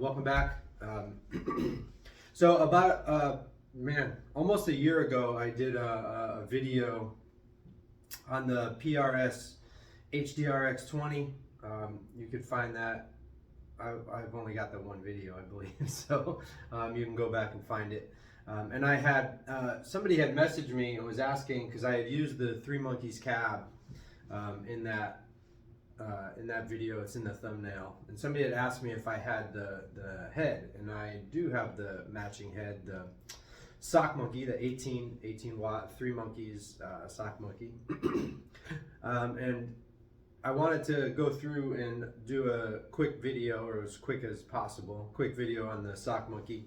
Welcome back. So about, almost a year ago, I did a video on the PRS HDRX20. You could find that. I've only got the one video, I believe, so you can go back and find it. And I had, somebody had messaged me and was asking, because I had used the Three Monkeys cab in that video. It's in the thumbnail, and somebody had asked me if I had the head, and I do have the matching head, the sock monkey, the 18 watt Three Monkeys sock monkey. And I wanted to go through and do a quick video, or as quick as possible, quick video on the sock monkey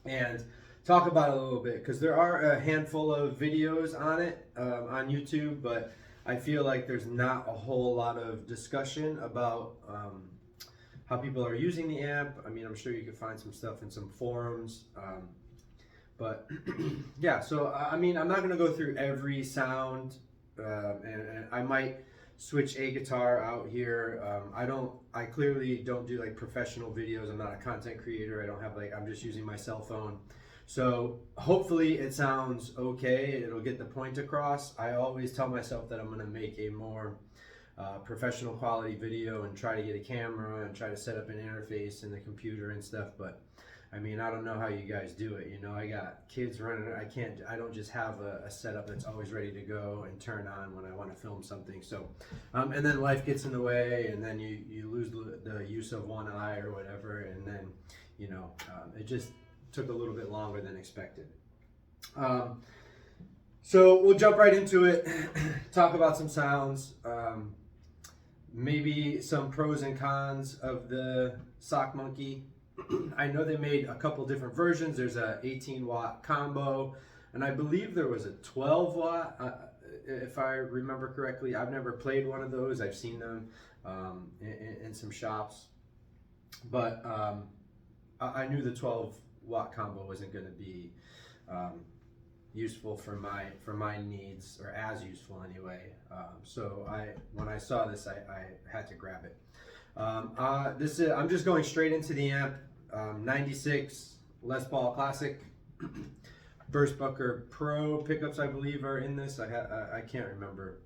and talk about it a little bit, because there are a handful of videos on it on YouTube, but I feel like there's not a whole lot of discussion about how people are using the amp. I mean, I'm sure you could find some stuff in some forums, but yeah, so I mean, I'm not going to go through every sound, and I might switch a guitar out here. I clearly don't do like professional videos. I'm not a content creator. I don't have I'm just using my cell phone. So hopefully it sounds okay. It'll get the point across. I always tell myself that I'm going to make a more professional quality video and try to get a camera and try to set up an interface in the computer and stuff. But I mean, I don't know how you guys do it. You know, I got kids running. I don't just have a setup that's always ready to go and turn on when I want to film something. So, and then life gets in the way, and then you lose the use of one eye or whatever. And then, you know, it just took a little bit longer than expected. So we'll jump right into it, talk about some sounds, maybe some pros and cons of the sock monkey. I know they made a couple different versions. There's a 18 watt combo, and I believe there was a 12 watt, if I remember correctly. I've never played one of those. I've seen them in some shops, but I knew the 12 watt combo wasn't going to be useful for my needs, or as useful anyway. So when I saw this, I had to grab it. I'm just going straight into the amp. 96 Les Paul Classic, Burstbucker Pro pickups, I believe, are in this. I can't remember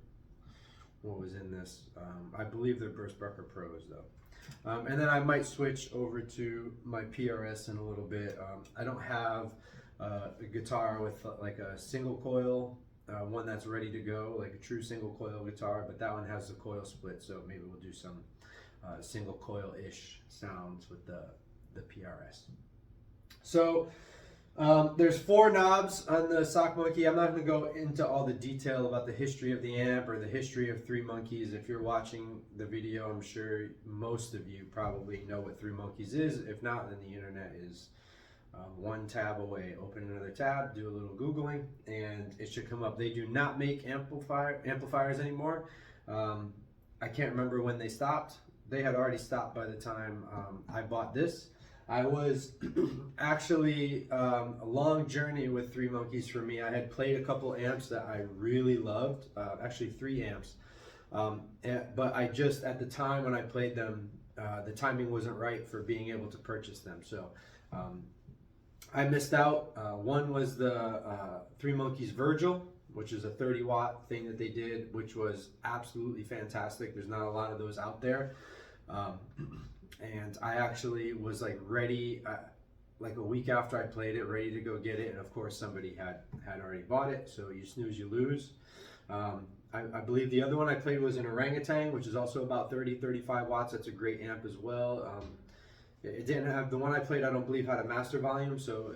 what was in this. I believe they're Burstbucker Pros though. And then I might switch over to my PRS in a little bit. I don't have a guitar with like a single coil, one that's ready to go, like a true single coil guitar, but that one has the coil split, so maybe we'll do some single coil-ish sounds with the PRS. So there's 4 knobs on the sock monkey. I'm not going to go into all the detail about the history of the amp or the history of Three Monkeys. If you're watching the video, I'm sure most of you probably know what Three Monkeys is. If not, then the internet is one tab away. Open another tab, do a little Googling, and it should come up. They do not make amplifiers anymore. I can't remember when they stopped. They had already stopped by the time I bought this. I was actually a long journey with Three Monkeys for me. I had played a couple amps that I really loved, actually 3 amps. But I just, at the time when I played them, the timing wasn't right for being able to purchase them. So I missed out. One was the Three Monkeys Virgil, which is a 30 watt thing that they did, which was absolutely fantastic. There's not a lot of those out there. And I actually was like ready, like a week after I played it, ready to go get it. And of course somebody had already bought it. So you snooze, you lose. I believe the other one I played was an Orangutan, which is also about 30-35 watts. That's a great amp as well. It didn't have, the one I played, I don't believe had a master volume, so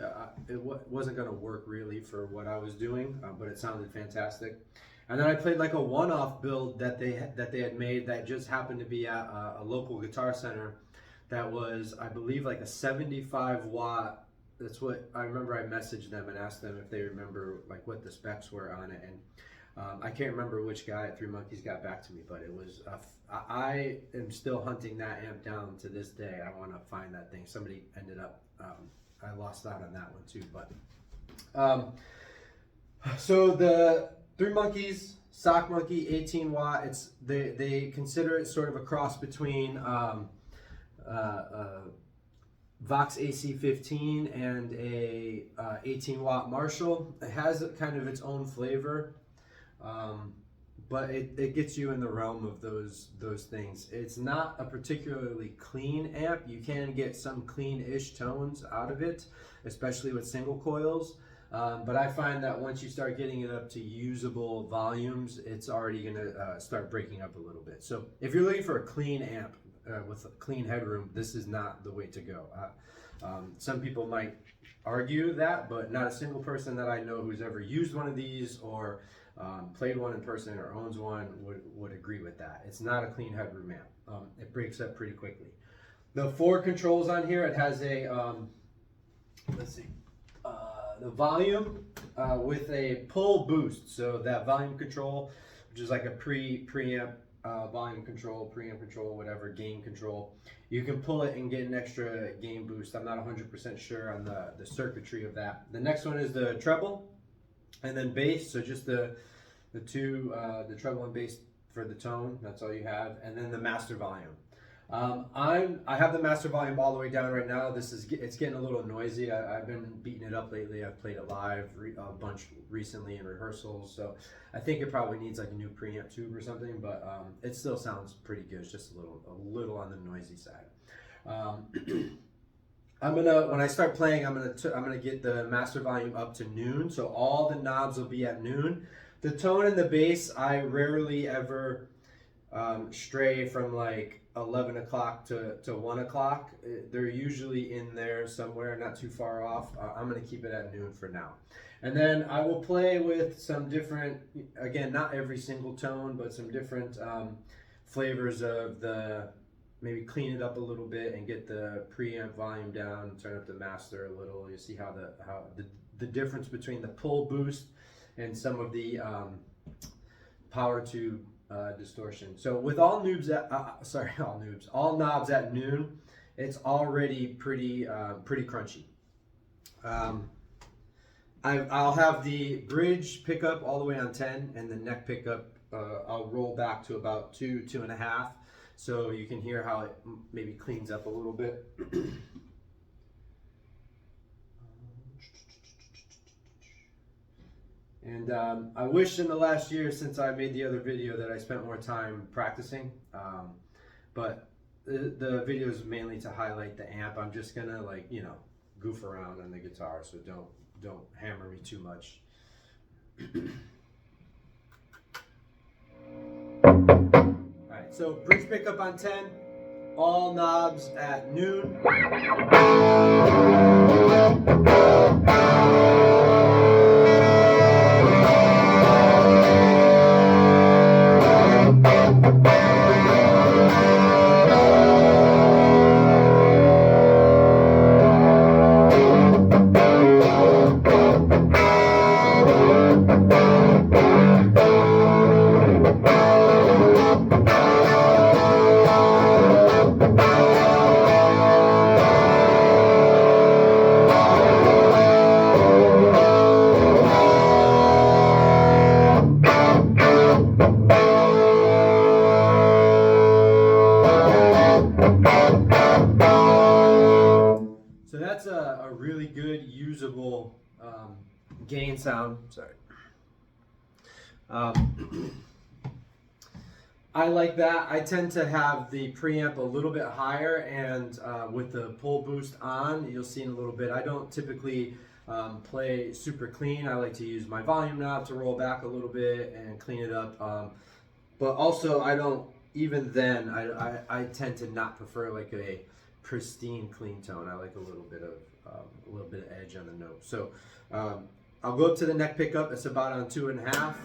it wasn't going to work really for what I was doing, but it sounded fantastic. And then I played like a one-off build that they had made that just happened to be at a local guitar center. That was, I believe, like a 75 watt. That's what I remember. I messaged them and asked them if they remember like what the specs were on it, and I can't remember which guy at Three Monkeys got back to me, but it was I am still hunting that amp down to this day. I want to find that thing. Somebody ended up, I lost out on that one too, but so the Three Monkeys sock monkey 18 watt. They consider it sort of a cross between Vox AC15 and a 18 watt Marshall. It has kind of its own flavor, but it gets you in the realm of those things. It's not a particularly clean amp. You can get some clean-ish tones out of it, especially with single coils. But I find that once you start getting it up to usable volumes, it's already gonna start breaking up a little bit. So if you're looking for a clean amp with a clean headroom, this is not the way to go. Some people might argue that, but not a single person that I know who's ever used one of these or played one in person or owns one would agree with that. It's not a clean headroom amp. It breaks up pretty quickly. The 4 controls on here, it has a, let's see, the volume with a pull boost. So that volume control, which is like a preamp volume control, preamp control, whatever, gain control. You can pull it and get an extra gain boost. I'm not 100% sure on the circuitry of that. The next one is the treble and then bass. So just the treble and bass for the tone. That's all you have. And then the master volume. I have the master volume all the way down right now. It's getting a little noisy. I've been beating it up lately. I've played it live a bunch recently in rehearsals, so I think it probably needs like a new preamp tube or something. But it still sounds pretty good. It's just a little on the noisy side. When I start playing, I'm gonna get the master volume up to noon, so all the knobs will be at noon. The tone and the bass, I rarely ever stray from like 11 o'clock to 1 o'clock. They're usually in there somewhere, not too far off. I'm going to keep it at noon for now. And then I will play with some different, again, not every single tone, but some different flavors of maybe clean it up a little bit and get the preamp volume down, turn up the master a little. You see how the difference between the pull boost and some of the power tube distortion. So with all knobs at noon, it's already pretty crunchy. I'll have the bridge pickup all the way on 10, and the neck pickup I'll roll back to about 2.5, so you can hear how it maybe cleans up a little bit. And I wish in the last year since I made the other video that I spent more time practicing, but the video is mainly to highlight the amp. I'm just gonna goof around on the guitar, so don't hammer me too much. Alright, so bridge pickup on 10, all knobs at noon. So that's a really good usable gain sound. Sorry. I like that. I tend to have the preamp a little bit higher, and with the pull boost on, you'll see in a little bit. I don't typically play super clean. I like to use my volume knob to roll back a little bit and clean it up. But also, I don't. Even then, I tend to not prefer like a pristine clean tone. I like a little bit of edge on the note. So I'll go up to the neck pickup. It's about on 2.5.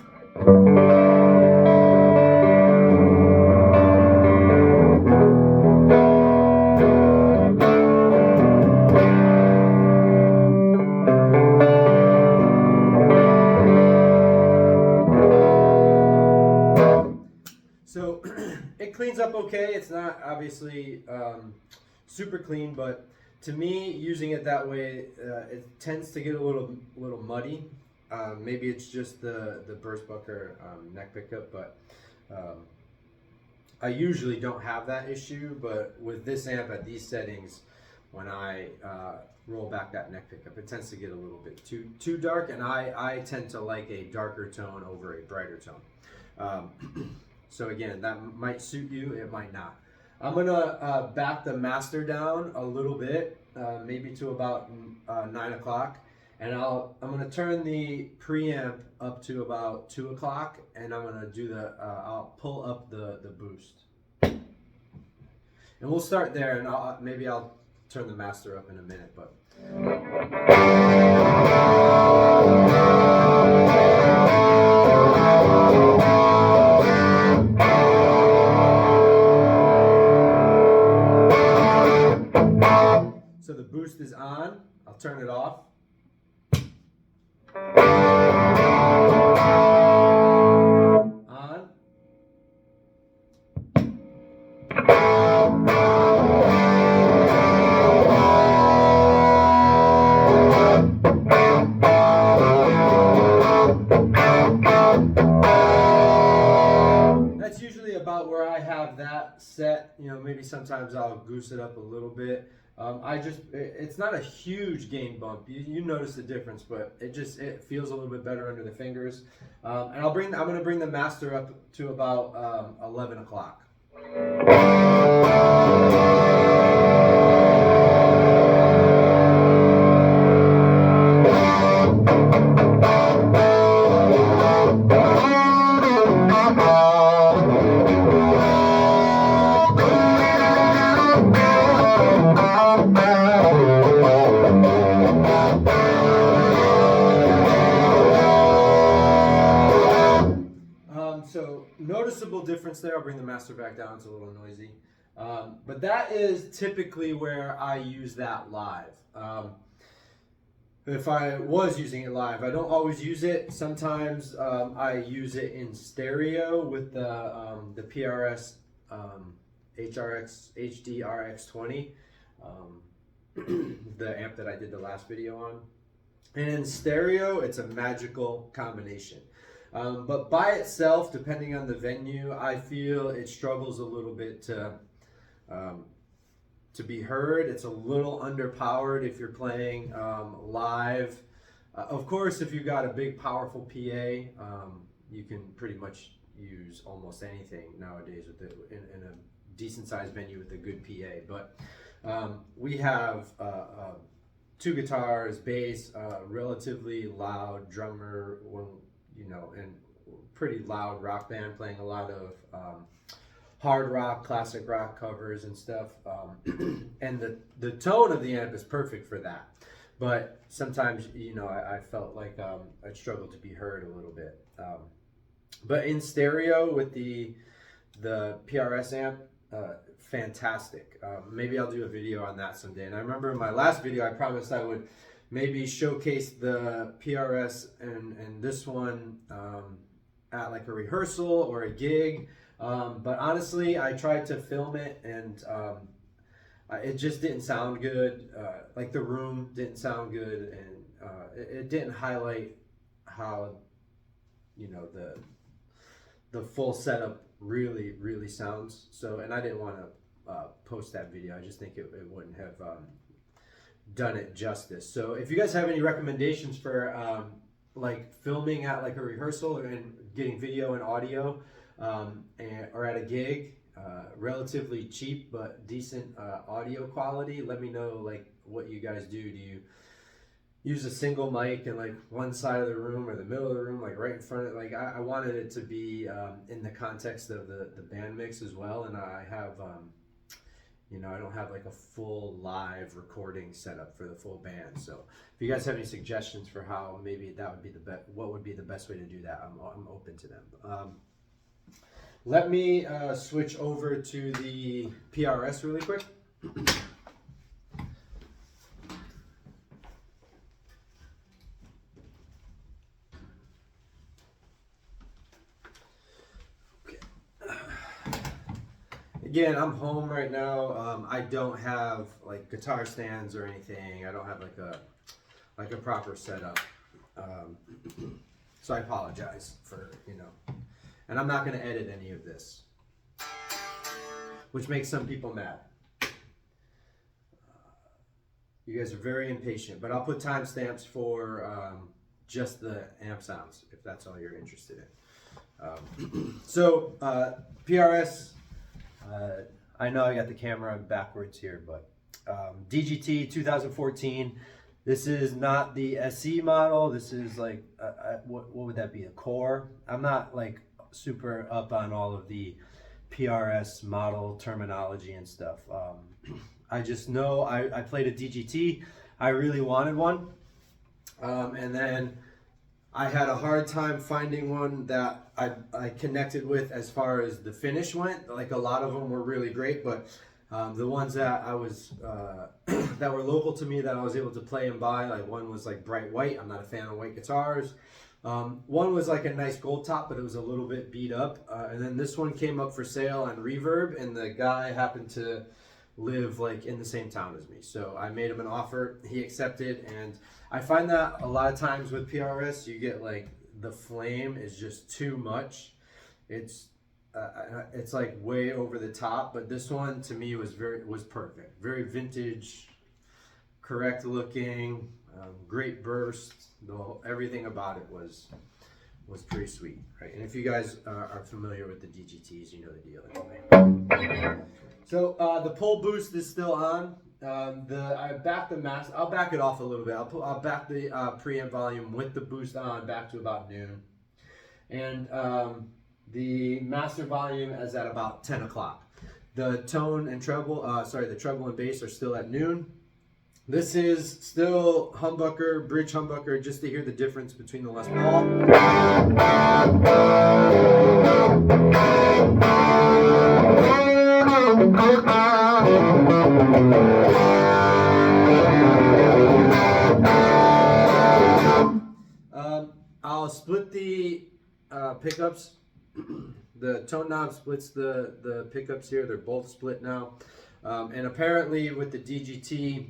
So it cleans up okay. It's not obviously super clean, but to me, using it that way, it tends to get a little muddy. Maybe it's just the Burstbucker neck pickup, but I usually don't have that issue. But with this amp at these settings, when I roll back that neck pickup. It tends to get a little bit too dark, and I tend to like a darker tone over a brighter tone. So again, that might suit you, it might not. I'm gonna back the master down a little bit, maybe to about 9 o'clock, and I'm gonna turn the preamp up to about 2 o'clock, and I'm gonna do I'll pull up the boost, and we'll start there, and maybe I'll turn the master up in a minute, but. So the boost is on. I'll turn it off. On. That's usually about where I have that set. You know, maybe sometimes I'll goose it up a little bit. It's not a huge gain bump. You notice the difference, but it feels a little bit better under the fingers. And I'm going to bring the master up to about 11 o'clock. So noticeable difference there. I'll bring the master back down. It's a little noisy. But that is typically where I use that live. If I was using it live, I don't always use it. Sometimes I use it in stereo with the PRS HD RX20, the amp that I did the last video on. And in stereo, it's a magical combination. But by itself, depending on the venue, I feel it struggles a little bit to be heard. It's a little underpowered if you're playing live. Of course, if you've got a big, powerful PA, you can pretty much use almost anything nowadays in a decent-sized venue with a good PA. But we have 2 guitars, bass, relatively loud drummer, and pretty loud rock band playing a lot of hard rock, classic rock covers and stuff. And the tone of the amp is perfect for that. But sometimes, I felt like I struggled to be heard a little bit. But in stereo with the PRS amp, fantastic. Maybe I'll do a video on that someday. And I remember in my last video, I promised I would maybe showcase the PRS and this one at like a rehearsal or a gig. But honestly, I tried to film it and it just didn't sound good. Like the room didn't sound good, and it didn't highlight how the full setup really sounds. So, and I didn't want to post that video. I just think it wouldn't have done it justice. So if you guys have any recommendations for like filming at like a rehearsal and getting video and audio, or at a gig, relatively cheap but decent audio quality, let me know like what you guys do. Do you use a single mic in like one side of the room or the middle of the room, like right in front of it? Like I wanted it to be in the context of the band mix as well, and I have I don't have like a full live recording setup for the full band. So if you guys have any suggestions for how maybe that would be what would be the best way to do that, I'm open to them. Let me switch over to the PRS really quick. Again, I'm home right now. I don't have like guitar stands or anything. I don't have like a proper setup. So I apologize for, and I'm not going to edit any of this, which makes some people mad. You guys are very impatient, but I'll put timestamps for just the amp sounds if that's all you're interested in. PRS, I know I got the camera backwards here, but DGT 2014. This is not the SE model. This is like, what would that be, a core? I'm not like super up on all of the PRS model terminology and stuff. I just know I played a DGT. I really wanted one. And then I had a hard time finding one that I connected with as far as the finish went. Like a lot of them were really great, but the ones that I was that were local to me that I was able to play and buy, like one was like bright white. I'm not a fan of white guitars. One was like a nice gold top, but it was a little bit beat up. And then this one came up for sale on Reverb, and the guy happened to live like in the same town as me. So I made him an offer, he accepted, and I find that a lot of times with PRS, you get like the flame is just too much. It's like way over the top, but this one to me was perfect. Very vintage, correct looking, great burst. Everything about it was pretty sweet, right? And if you guys are familiar with the DGTs, you know the deal anyway. So the pull boost is still on. I backed the max. I'll back it off a little bit. I'll back the preamp volume with the boost on back to about noon, and the master volume is at about 10 o'clock. The tone and treble, the treble and bass are still at noon. This is still humbucker, bridge humbucker, just to hear the difference between the Les Paul. I'll split the pickups. The tone knob splits the pickups here. They're both split now. And apparently with the DGT,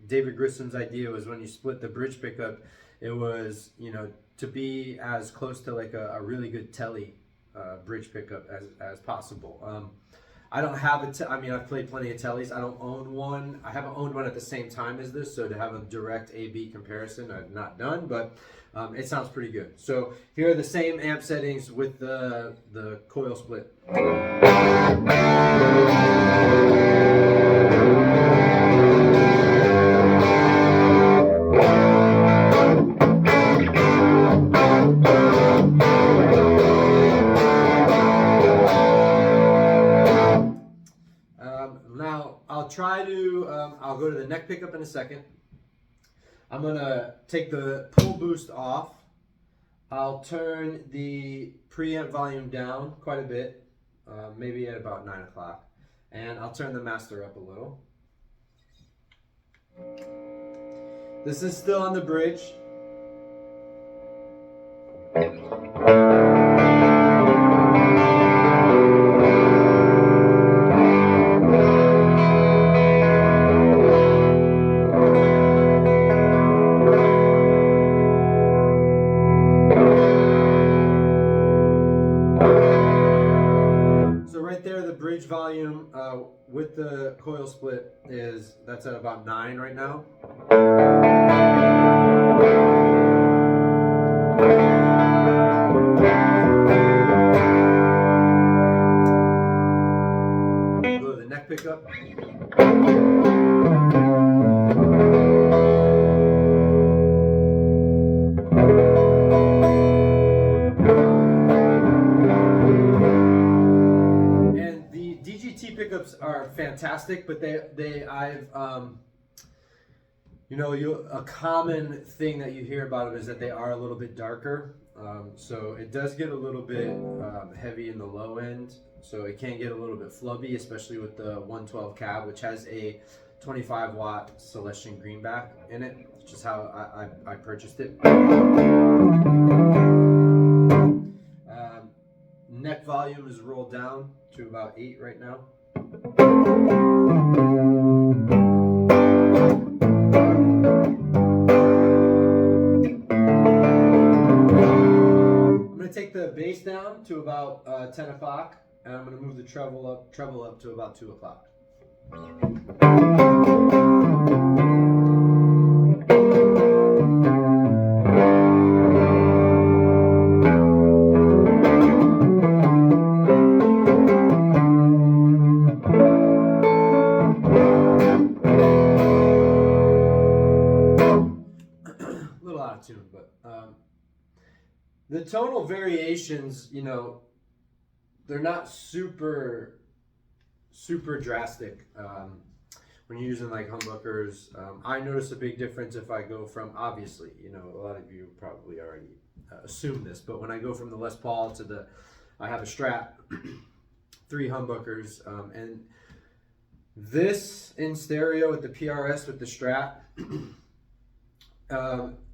David Grissom's idea was when you split the bridge pickup, it was, you know, to be as close to like a really good telly bridge pickup as possible. I don't have it. I mean, I've played plenty of tellies. I don't own one. I haven't owned one at the same time as this, so to have a direct A/B comparison, I've not done, but it sounds pretty good. So here are the same amp settings with the coil split. I'll go to the neck pickup in a second. I'm gonna take the pull boost off. I'll turn the preamp volume down quite a bit, maybe at about 9 o'clock. And I'll turn the master up a little. This is still on the bridge. Volume with the coil split that's at about 9 right now. Go to the neck pickup. Pickups are fantastic, but a common thing that you hear about them is that they are a little bit darker. So it does get a little bit heavy in the low end. So it can get a little bit flubby, especially with the 112 cab, which has a 25 watt Celestion Greenback in it, which is how I purchased it. Neck volume is rolled down to about 8 right now. I'm going to take the bass down to about 10 o'clock, and I'm going to move the treble up to about 2 o'clock. The tonal variations, you know, they're not super drastic. When you're using like humbuckers, I notice a big difference if I go from, obviously, you know, a lot of you probably already assume this, but when I go from the Les Paul to the, I have a Strat, 3 humbuckers, and this in stereo with the PRS with the Strat,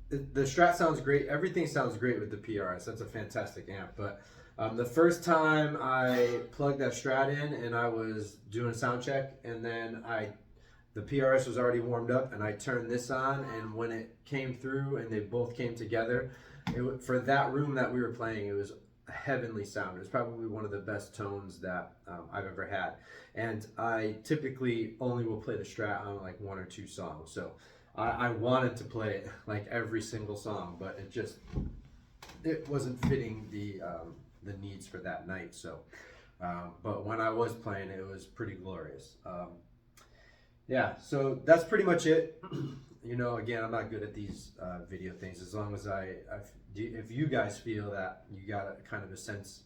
the Strat sounds great. Everything sounds great with the PRS. That's a fantastic amp. But the first time I plugged that Strat in and I was doing a sound check, and then the PRS was already warmed up, and I turned this on, and when it came through and they both came together, for that room that we were playing, it was a heavenly sound. It was probably one of the best tones that I've ever had. And I typically only will play the Strat on like 1 or 2 songs. So I wanted to play it like every single song, but it wasn't fitting the needs for that night. So, but when I was playing, it was pretty glorious. Yeah, so that's pretty much it. You know, again, I'm not good at these video things. As long as if you guys feel that you got a kind of a sense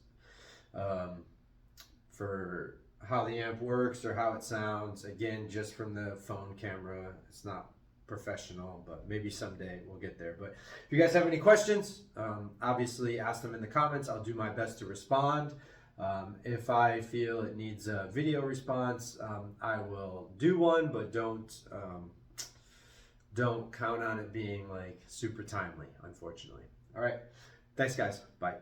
for how the amp works or how it sounds, again, just from the phone camera, it's not professional, but maybe someday we'll get there. But if you guys have any questions, obviously ask them in the comments. I'll do my best to respond. If I feel it needs a video response, I will do one, but don't count on it being like super timely, unfortunately. All right, thanks guys, bye.